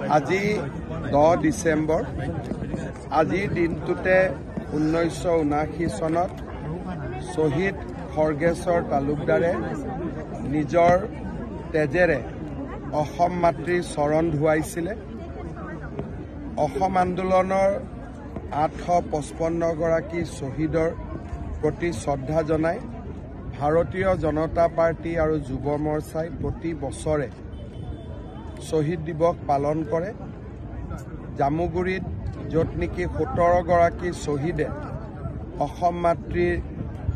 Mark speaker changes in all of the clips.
Speaker 1: আজি 10 ডিসেম্বৰ আজিৰ দিনটোতে 1979 চনত শহীদ খৰ্গেশ্বৰ তালুকদাৰে নিজৰ তেজেৰে অসম মাতৃৰ চৰণ ধুৱাইছিলে। অসম আন্দোলনৰ 855 গৰাকী শহীদৰ প্ৰতি শ্ৰদ্ধা জনাই ভাৰতীয় জনতা পাৰ্টি আৰু যুৱ মৰ্চাই প্ৰতি বছৰে শহীদ দিৱস পালন কৰে। জামুগুৰিত য'ত নেকি 17 গৰাকী শহীদে অসম মাতৃৰ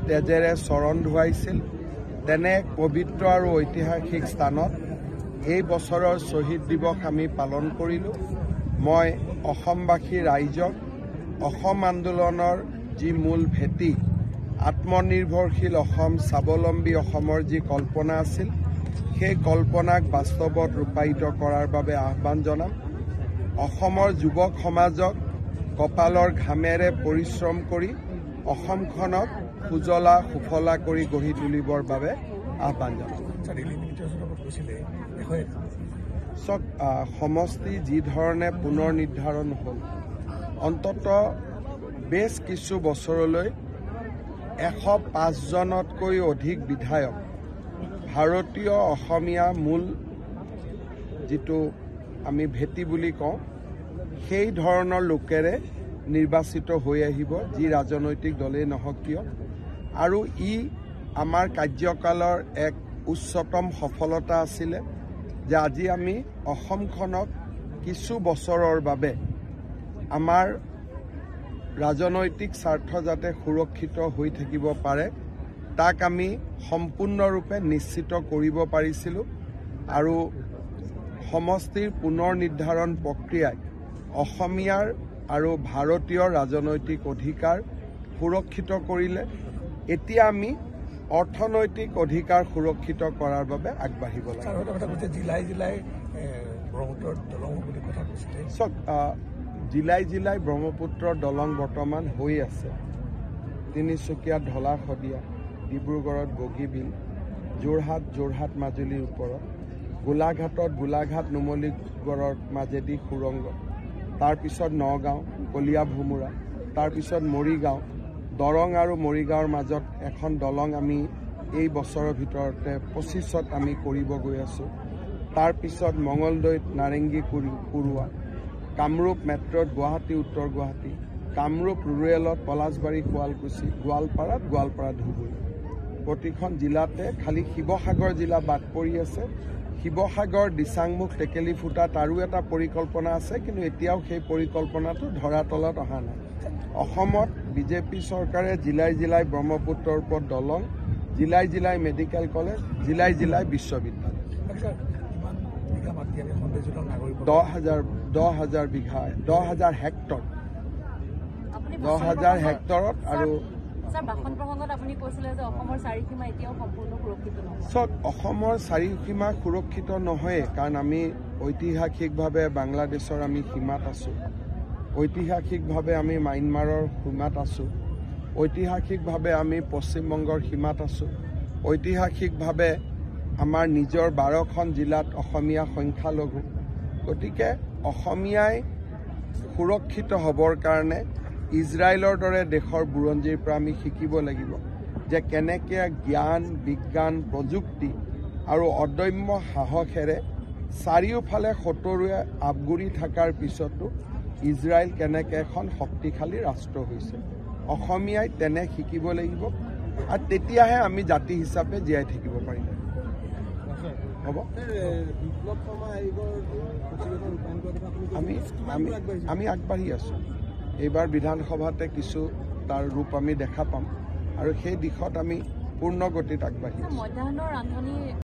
Speaker 1: তেজেৰে চৰণ ধুৱাইছিল, তেনে পবিত্ৰ আৰু ঐতিহাসিক স্থানত এই বছৰৰ শহীদ দিৱস আমি পালন কৰিলোঁ। মই অসমবাসী ৰাইজক অসম আন্দোলনৰ যি মূল ভেটি আত্মনিৰ্ভৰশীল অসম, স্বাৱলম্বী অসমৰ যি কল্পনা আছিল, সেই কল্পনাক বাস্তৱত ৰূপায়িত কৰাৰ বাবে আহ্বান জনাম। অসমৰ যুৱক সমাজক কপালৰ ঘামেৰে পৰিশ্ৰম কৰি অসমখনক সুজলা সুফলা কৰি গঢ়ি তুলিবৰ বাবে আহ্বান জনাম। সমষ্টি যি ধৰণে পুনৰ নিৰ্ধাৰণ হ'ল, অন্তত বেছ কিছু বছৰলৈ 105 জনতকৈ অধিক বিধায়ক ভাৰতীয় অসমীয়া মূল যিটো আমি ভেটি বুলি কওঁ, সেই ধৰণৰ লোকেৰে নিৰ্বাচিত হৈ আহিব, যি ৰাজনৈতিক দলেই নহওক কিয়। আৰু ই আমাৰ কাৰ্যকালৰ এক উচ্চতম সফলতা আছিলে যে আজি আমি অসমখনক কিছু বছৰৰ বাবে আমাৰ ৰাজনৈতিক স্বাৰ্থ যাতে সুৰক্ষিত হৈ থাকিব পাৰে, তাক আমি সম্পূৰ্ণৰূপে নিশ্চিত কৰিব পাৰিছিলোঁ। আৰু সমষ্টিৰ পুনৰ নিৰ্ধাৰণ প্ৰক্ৰিয়াই অসমীয়াৰ আৰু ভাৰতীয় ৰাজনৈতিক অধিকাৰ সুৰক্ষিত কৰিলে। এতিয়া আমি অৰ্থনৈতিক অধিকাৰ সুৰক্ষিত কৰাৰ বাবে আগবাঢ়িব লাগে। জিলাই জিলাই ব্ৰহ্মপুত্ৰৰ দলং বৰ্তমান হৈ আছে। তিনিচুকীয়াত ঢলা শদিয়া, ডিব্ৰুগড়ত বগীবিল, যোৰহাট মাজুলীৰ ওপৰত, গোলাঘাটত গোলাঘাট নুমলীগড়ৰ মাজেদি সুৰংগ, তাৰপিছত নগাঁও কলীয়া ভোমোৰা, তাৰপিছত মৰিগাঁও, দৰং আৰু মৰিগাঁৱৰ মাজত এখন দলং আমি এই বছৰৰ ভিতৰতে 25ত আমি কৰিব গৈ আছোঁ। তাৰপিছত মঙলদৈত নাৰেংগী কুৰুৱা, কামৰূপ মেট্ৰত গুৱাহাটী উত্তৰ গুৱাহাটী, কামৰূপ ৰুৰেলত পলাশবাৰী শুৱালকুছি, গোৱালপাৰা ধুবুৰী। প্ৰতিখন জিলাতে খালি শিৱসাগৰ জিলা বাদ পৰি আছে। শিৱসাগৰ দিচাংমুখ টেকেলিফুটাত আৰু এটা পৰিকল্পনা আছে, কিন্তু এতিয়াও সেই পৰিকল্পনাটো ধৰাতলত অহা নাই। অসমত বিজেপি চৰকাৰে জিলাই জিলাই ব্ৰহ্মপুত্ৰৰ ওপৰত দলং, জিলাই জিলাই মেডিকেল কলেজ, জিলাই জিলাই বিশ্ববিদ্যালয়। 10,000 বিঘা, 10,000 হেক্টৰ, 10,000 হেক্টৰত। আৰু অসমৰ চাৰিসীমা সুৰক্ষিত নহয়, কাৰণ আমি ঐতিহাসিকভাৱে বাংলাদেশৰ আমি সীমাত আছোঁ, ঐতিহাসিকভাৱে আমি ম্যানমাৰৰ সীমাত আছোঁ, ঐতিহাসিকভাৱে আমি পশ্চিমবংগৰ সীমাত আছোঁ, ঐতিহাসিকভাৱে আমাৰ নিজৰ 12খন জিলাত অসমীয়া সংখ্যালঘু। গতিকে অসমীয়াই সুৰক্ষিত হ'বৰ কাৰণে ইজৰাইলৰ দৰে দেশৰ বুৰঞ্জীৰ পৰা আমি শিকিব লাগিব যে কেনেকৈ জ্ঞান, বিজ্ঞান, প্ৰযুক্তি আৰু অদম্য সাহসেৰে চাৰিওফালে শত্ৰুৱে আৱগুৰি থকাৰ পিছতো ইজৰাইল কেনেকৈ এখন শক্তিশালী ৰাষ্ট্ৰ হৈছে। অসমীয়াই তেনে শিকিব লাগিব, আৰু তেতিয়াহে আমি জাতি হিচাপে জীয়াই থাকিব পাৰিম। হ'ব, আমি আগবাঢ়ি আছোঁ। এইবাৰ বিধানসভাতে কিছু তাৰ ৰূপ আমি দেখা পাম, আৰু সেই দিশত আমি পূৰ্ণ গতিত আগবাঢ়ি আছোঁ।